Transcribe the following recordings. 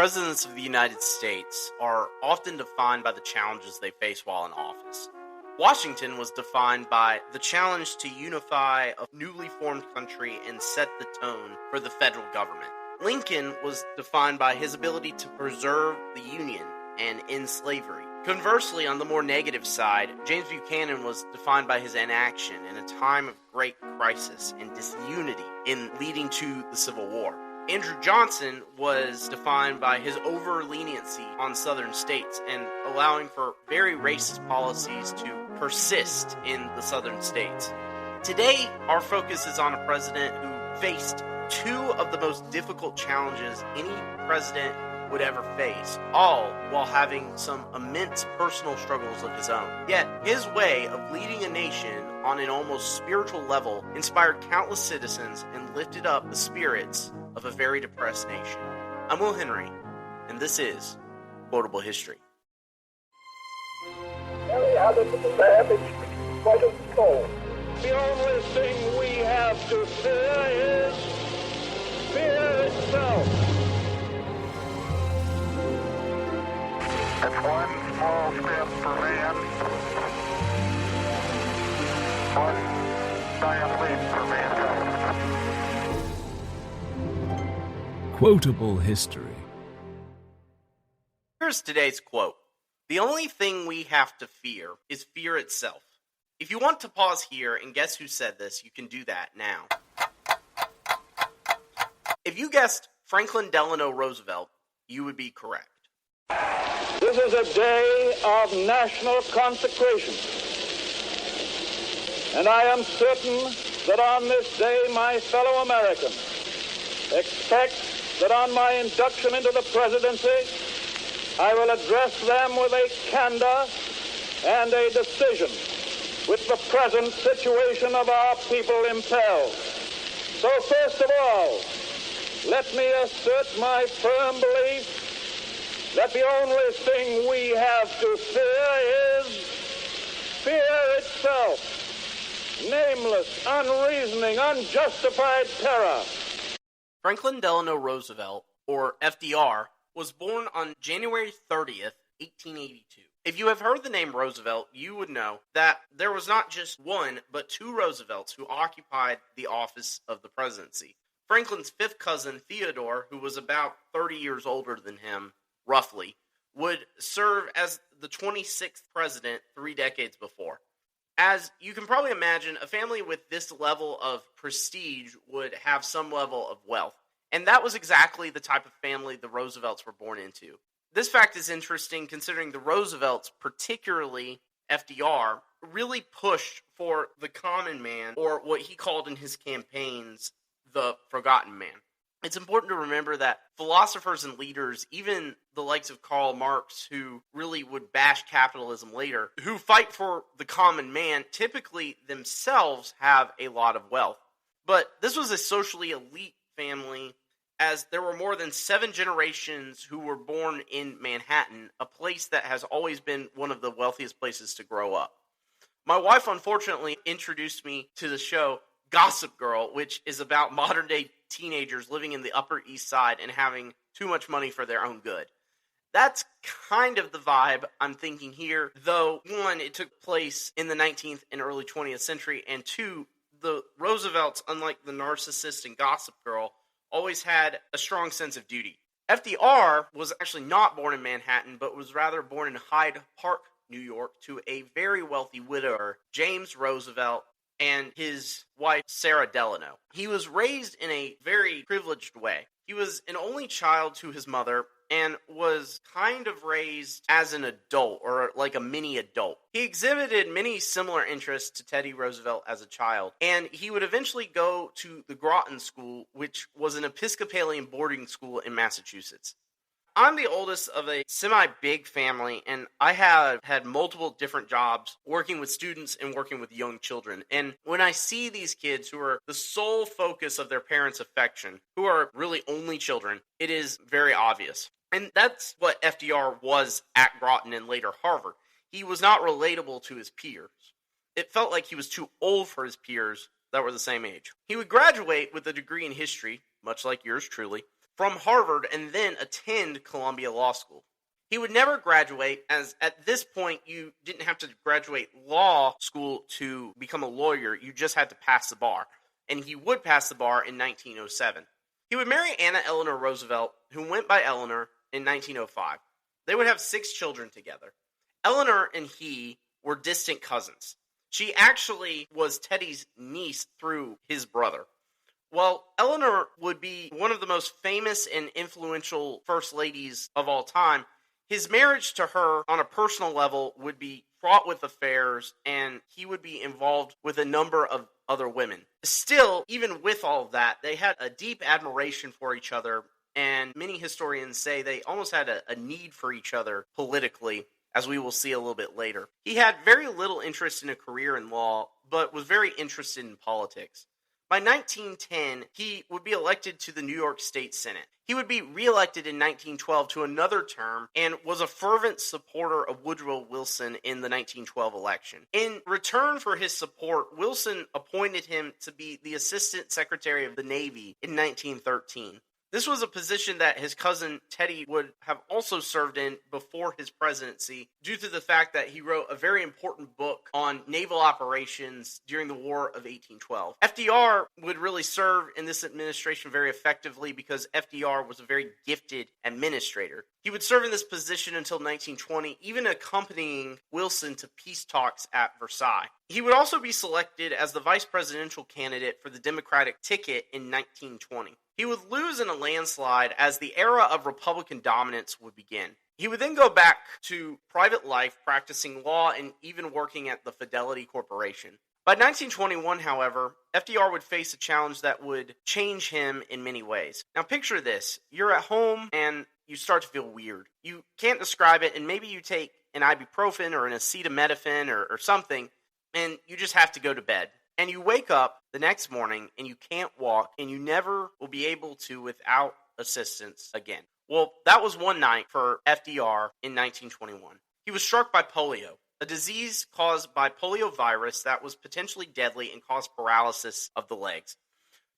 Presidents of the United States are often defined by the challenges they face while in office. Washington was defined by the challenge to unify a newly formed country and set the tone for the federal government. Lincoln was defined by his ability to preserve the Union and end slavery. Conversely, on the more negative side, James Buchanan was defined by his inaction in a time of great crisis and disunity in leading to the Civil War. Andrew Johnson was defined by his over-leniency on southern states and allowing for very racist policies to persist in the southern states. Today, our focus is on a president who faced two of the most difficult challenges any president would ever face, all while having some immense personal struggles of his own. Yet, his way of leading a nation on an almost spiritual level inspired countless citizens and lifted up the spirits of a very depressed nation. I'm Will Henry, and this is Quotable History. There we have it, the savage fight of the soul. The only thing we have to fear is fear itself. It's one small step for man, one giant leap for mankind. Quotable History. Here's today's quote. The only thing we have to fear is fear itself. If you want to pause here and guess who said this, you can do that now. If you guessed Franklin Delano Roosevelt, you would be correct. This is a day of national consecration. And I am certain that on this day, my fellow Americans expect that on my induction into the presidency, I will address them with a candor and a decision which the present situation of our people impels. So first of all, let me assert my firm belief that the only thing we have to fear is fear itself. Nameless, unreasoning, unjustified terror. Franklin Delano Roosevelt, or FDR, was born on January 30th, 1882. If you have heard the name Roosevelt, you would know that there was not just one, but two Roosevelts who occupied the office of the presidency. Franklin's fifth cousin, Theodore, who was about 30 years older than him, roughly, would serve as the 26th president 3 decades before. As you can probably imagine, a family with this level of prestige would have some level of wealth. And that was exactly the type of family the Roosevelts were born into. This fact is interesting considering the Roosevelts, particularly FDR, really pushed for the common man, or what he called in his campaigns, the forgotten man. It's important to remember that philosophers and leaders, even the likes of Karl Marx, who really would bash capitalism later, who fight for the common man, typically themselves have a lot of wealth. But this was a socially elite family, as there were more than 7 generations who were born in Manhattan, a place that has always been one of the wealthiest places to grow up. My wife, unfortunately, introduced me to the show Gossip Girl, which is about modern-day teenagers living in the Upper East Side and having too much money for their own good. That's kind of the vibe I'm thinking here, though, one, it took place in the 19th and early 20th century, and two, the Roosevelts, unlike the narcissist in Gossip Girl, always had a strong sense of duty. FDR was actually not born in Manhattan, but was rather born in Hyde Park, New York, to a very wealthy widower, James Roosevelt, and his wife, Sarah Delano. He was raised in a very privileged way. He was an only child to his mother and was kind of raised as an adult, or like a mini adult. He exhibited many similar interests to Teddy Roosevelt as a child, and he would eventually go to the Groton School, which was an Episcopalian boarding school in Massachusetts. I'm the oldest of a semi-big family, and I have had multiple different jobs working with students and working with young children. And when I see these kids who are the sole focus of their parents' affection, who are really only children, it is very obvious. And that's what FDR was at Groton and later Harvard. He was not relatable to his peers. It felt like he was too old for his peers that were the same age. He would graduate with a degree in history, much like yours truly, from Harvard and then attend Columbia Law School. He would never graduate, as at this point you didn't have to graduate law school to become a lawyer, you just had to pass the bar. And he would pass the bar in 1907. He would marry Anna Eleanor Roosevelt, who went by Eleanor, in 1905. They would have 6 children together. Eleanor and he were distant cousins. She actually was Teddy's niece through his brother. While Eleanor would be one of the most famous and influential first ladies of all time, his marriage to her on a personal level would be fraught with affairs, and he would be involved with a number of other women. Still, even with all of that, they had a deep admiration for each other, and many historians say they almost had a need for each other politically, as we will see a little bit later. He had very little interest in a career in law, but was very interested in politics. By 1910, he would be elected to the New York State Senate. He would be reelected in 1912 to another term and was a fervent supporter of Woodrow Wilson in the 1912 election. In return for his support, Wilson appointed him to be the Assistant Secretary of the Navy in 1913. This was a position that his cousin Teddy would have also served in before his presidency, due to the fact that he wrote a very important book on naval operations during the War of 1812. FDR would really serve in this administration very effectively because FDR was a very gifted administrator. He would serve in this position until 1920, even accompanying Wilson to peace talks at Versailles. He would also be selected as the vice presidential candidate for the Democratic ticket in 1920. He would lose in a landslide as the era of Republican dominance would begin. He would then go back to private life, practicing law and even working at the Fidelity Corporation. By 1921, however, FDR would face a challenge that would change him in many ways. Now picture this. You're at home and you start to feel weird. You can't describe it, and maybe you take an ibuprofen or an acetaminophen or something, and you just have to go to bed. And you wake up the next morning and you can't walk, and you never will be able to without assistance again. Well, that was one night for FDR in 1921. He was struck by polio, a disease caused by poliovirus that was potentially deadly and caused paralysis of the legs.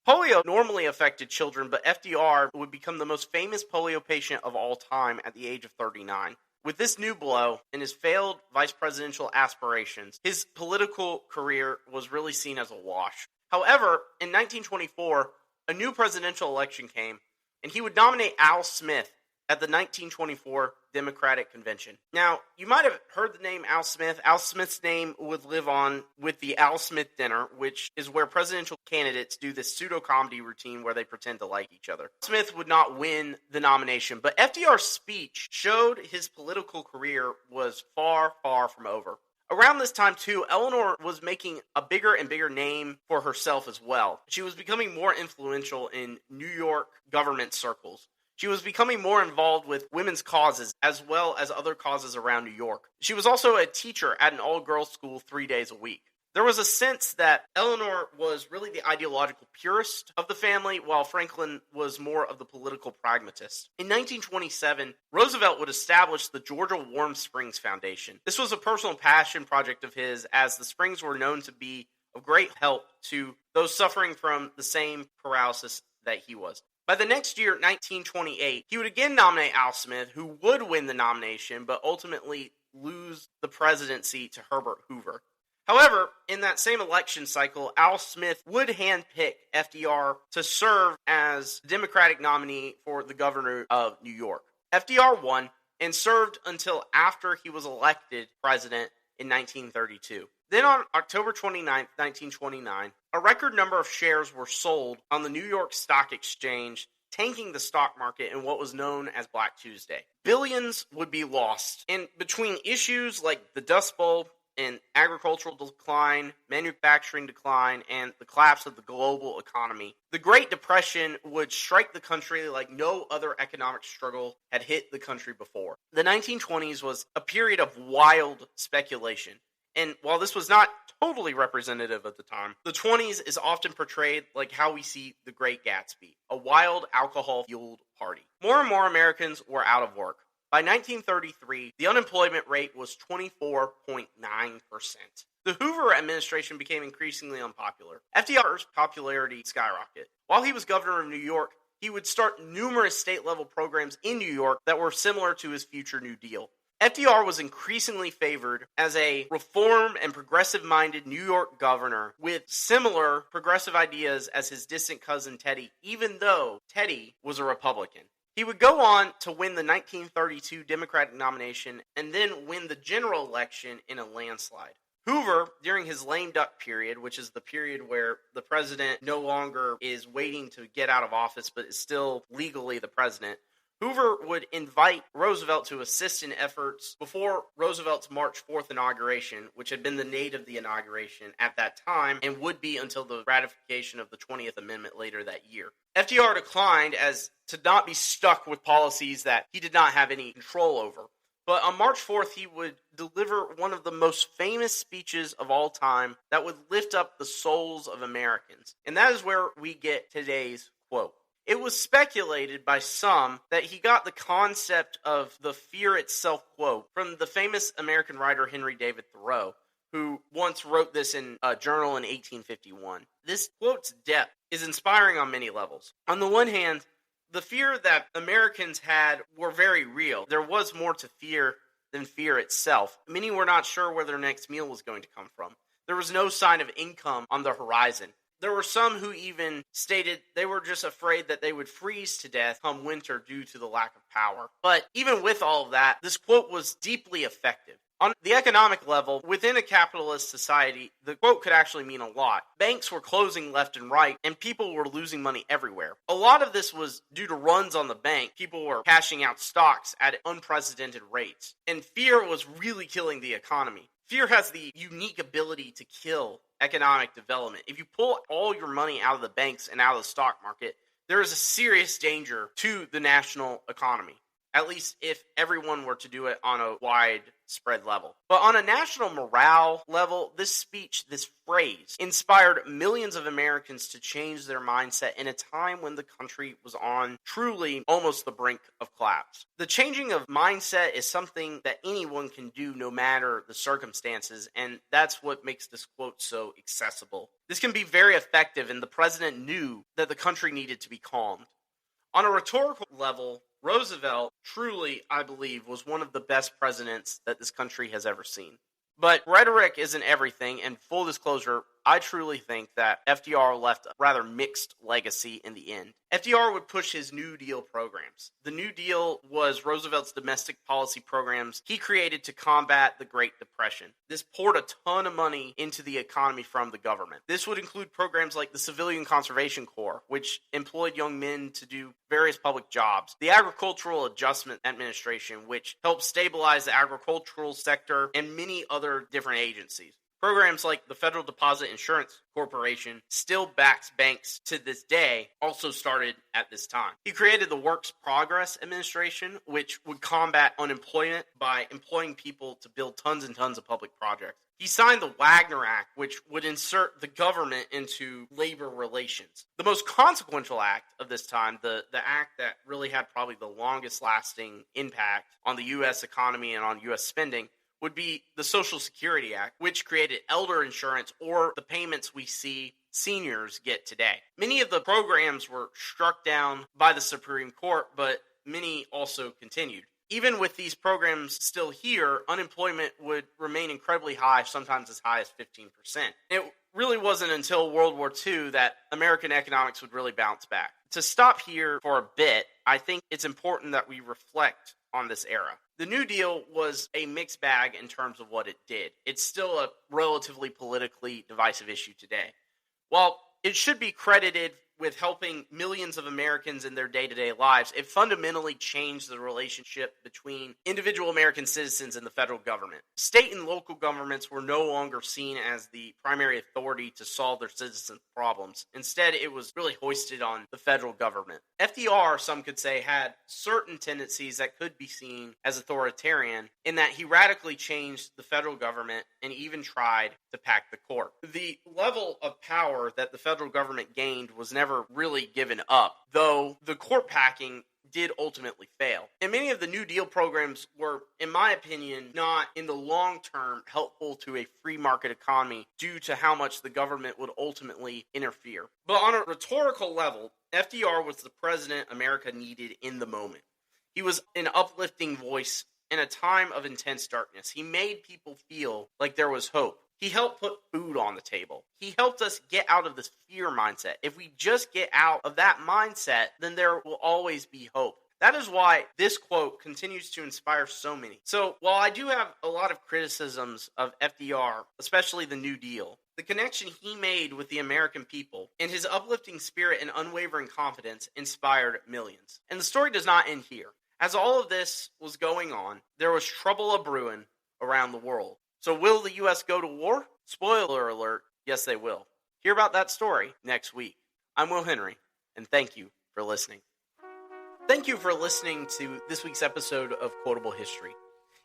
Polio normally affected children, but FDR would become the most famous polio patient of all time at the age of 39. With this new blow and his failed vice presidential aspirations, his political career was really seen as a wash. However, in 1924, a new presidential election came, and he would nominate Al Smith at the 1924 Democratic Convention. Now, you might have heard the name Al Smith. Al Smith's name would live on with the Al Smith Dinner, which is where presidential candidates do this pseudo-comedy routine where they pretend to like each other. Smith would not win the nomination, but FDR's speech showed his political career was far, far from over. Around this time, too, Eleanor was making a bigger and bigger name for herself as well. She was becoming more influential in New York government circles. She was becoming more involved with women's causes as well as other causes around New York. She was also a teacher at an all-girls school 3 days a week. There was a sense that Eleanor was really the ideological purist of the family, while Franklin was more of the political pragmatist. In 1927, Roosevelt would establish the Georgia Warm Springs Foundation. This was a personal passion project of his, as the springs were known to be of great help to those suffering from the same paralysis that he was. By the next year, 1928, he would again nominate Al Smith, who would win the nomination, but ultimately lose the presidency to Herbert Hoover. However, in that same election cycle, Al Smith would handpick FDR to serve as the Democratic nominee for the governor of New York. FDR won and served until after he was elected president in 1932. Then on October 29, 1929, a record number of shares were sold on the New York Stock Exchange, tanking the stock market in what was known as Black Tuesday. Billions would be lost. And between issues like the Dust Bowl and agricultural decline, manufacturing decline, and the collapse of the global economy, the Great Depression would strike the country like no other economic struggle had hit the country before. The 1920s was a period of wild speculation. And while this was not totally representative at the time, the 20s is often portrayed like how we see The Great Gatsby, a wild, alcohol-fueled party. More and more Americans were out of work. By 1933, the unemployment rate was 24.9%. The Hoover administration became increasingly unpopular. FDR's popularity skyrocketed. While he was governor of New York, he would start numerous state-level programs in New York that were similar to his future New Deal. FDR was increasingly favored as a reform and progressive-minded New York governor with similar progressive ideas as his distant cousin Teddy, even though Teddy was a Republican. He would go on to win the 1932 Democratic nomination and then win the general election in a landslide. Hoover, during his lame duck period, which is the period where the president no longer is waiting to get out of office but is still legally the president, Hoover would invite Roosevelt to assist in efforts before Roosevelt's March 4th inauguration, which had been the date of the inauguration at that time and would be until the ratification of the 20th Amendment later that year. FDR declined as to not be stuck with policies that he did not have any control over. But on March 4th, he would deliver one of the most famous speeches of all time that would lift up the souls of Americans. And that is where we get today's quote. It was speculated by some that he got the concept of the fear itself quote from the famous American writer Henry David Thoreau, who once wrote this in a journal in 1851. This quote's depth is inspiring on many levels. On the one hand, the fear that Americans had were very real. There was more to fear than fear itself. Many were not sure where their next meal was going to come from. There was no sign of income on the horizon. There were some who even stated they were just afraid that they would freeze to death come winter due to the lack of power. But even with all of that, this quote was deeply effective. On the economic level, within a capitalist society, the quote could actually mean a lot. Banks were closing left and right, and people were losing money everywhere. A lot of this was due to runs on the bank. People were cashing out stocks at unprecedented rates. And fear was really killing the economy. Fear has the unique ability to kill economic development. If you pull all your money out of the banks and out of the stock market, there is a serious danger to the national economy. At least if everyone were to do it on a widespread level. But on a national morale level, this speech, this phrase, inspired millions of Americans to change their mindset in a time when the country was on truly almost the brink of collapse. The changing of mindset is something that anyone can do no matter the circumstances, and that's what makes this quote so accessible. This can be very effective, and the president knew that the country needed to be calmed. On a rhetorical level, Roosevelt truly, I believe, was one of the best presidents that this country has ever seen. But rhetoric isn't everything, and full disclosure, I truly think that FDR left a rather mixed legacy in the end. FDR would push his New Deal programs. The New Deal was Roosevelt's domestic policy programs he created to combat the Great Depression. This poured a ton of money into the economy from the government. This would include programs like the Civilian Conservation Corps, which employed young men to do various public jobs. The Agricultural Adjustment Administration, which helped stabilize the agricultural sector, and many other different agencies. Programs like the Federal Deposit Insurance Corporation still backs banks to this day, also started at this time. He created the Works Progress Administration, which would combat unemployment by employing people to build tons and tons of public projects. He signed the Wagner Act, which would insert the government into labor relations. The most consequential act of this time, the act that really had probably the longest lasting impact on the U.S. economy and on U.S. spending, would be the Social Security Act, which created elder insurance, or the payments we see seniors get today. Many of the programs were struck down by the Supreme Court, but many also continued. Even with these programs still here, unemployment would remain incredibly high, sometimes as high as 15%. It really wasn't until World War II that American economics would really bounce back. To stop here for a bit, I think it's important that we reflect on this era. The New Deal was a mixed bag in terms of what it did. It's still a relatively politically divisive issue today. While it should be credited with helping millions of Americans in their day-to-day lives, it fundamentally changed the relationship between individual American citizens and the federal government. State and local governments were no longer seen as the primary authority to solve their citizens' problems. Instead, it was really hoisted on the federal government. FDR, some could say, had certain tendencies that could be seen as authoritarian in that he radically changed the federal government and even tried to pack the court. The level of power that the federal government gained was never really given up, though the court packing did ultimately fail. And many of the New Deal programs were, in my opinion, not in the long term helpful to a free market economy due to how much the government would ultimately interfere. But on a rhetorical level, FDR was the president America needed in the moment. He was an uplifting voice in a time of intense darkness. He made people feel like there was hope. He helped put food on the table. He helped us get out of this fear mindset. If we just get out of that mindset, then there will always be hope. That is why this quote continues to inspire so many. So while I do have a lot of criticisms of FDR, especially the New Deal, the connection he made with the American people and his uplifting spirit and unwavering confidence inspired millions. And the story does not end here. As all of this was going on, there was trouble a-brewing around the world. So will the U.S. go to war? Spoiler alert, yes they will. Hear about that story next week. I'm Will Henry, and thank you for listening. Thank you for listening to this week's episode of Quotable History.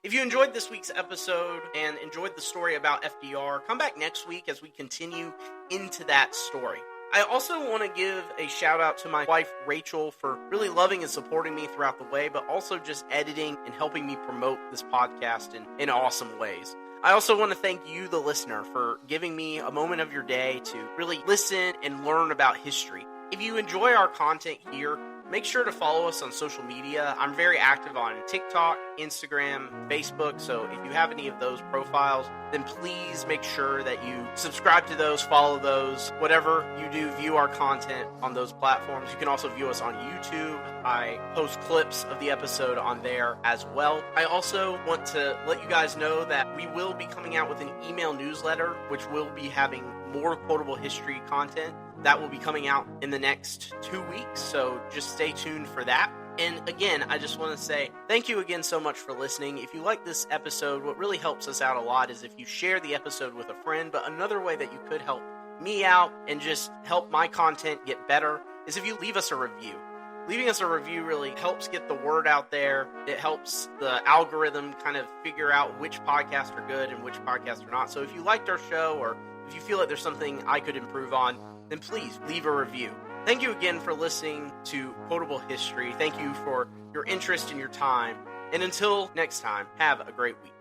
If you enjoyed this week's episode and enjoyed the story about FDR, come back next week as we continue into that story. I also want to give a shout out to my wife, Rachel, for really loving and supporting me throughout the way, but also just editing and helping me promote this podcast in awesome ways. I also want to thank you, the listener, for giving me a moment of your day to really listen and learn about history. If you enjoy our content here, make sure to follow us on social media. I'm very active on TikTok, Instagram, Facebook, so if you have any of those profiles, then please make sure that you subscribe to those, follow those, whatever you do, view our content on those platforms. You can also view us on YouTube. I post clips of the episode on there as well. I also want to let you guys know that we will be coming out with an email newsletter, which will be having more Quotable History content. That will be coming out in the next 2 weeks, so just stay tuned for that. And again, I just want to say thank you again so much for listening. If you like this episode, what really helps us out a lot is if you share the episode with a friend. But another way that you could help me out and just help my content get better is if you leave us a review. Leaving us a review really helps get the word out there. It helps the algorithm kind of figure out which podcasts are good and which podcasts are not. So if you liked our show or if you feel like there's something I could improve on, then please leave a review. Thank you again for listening to Quotable History. Thank you for your interest and your time. And until next time, have a great week.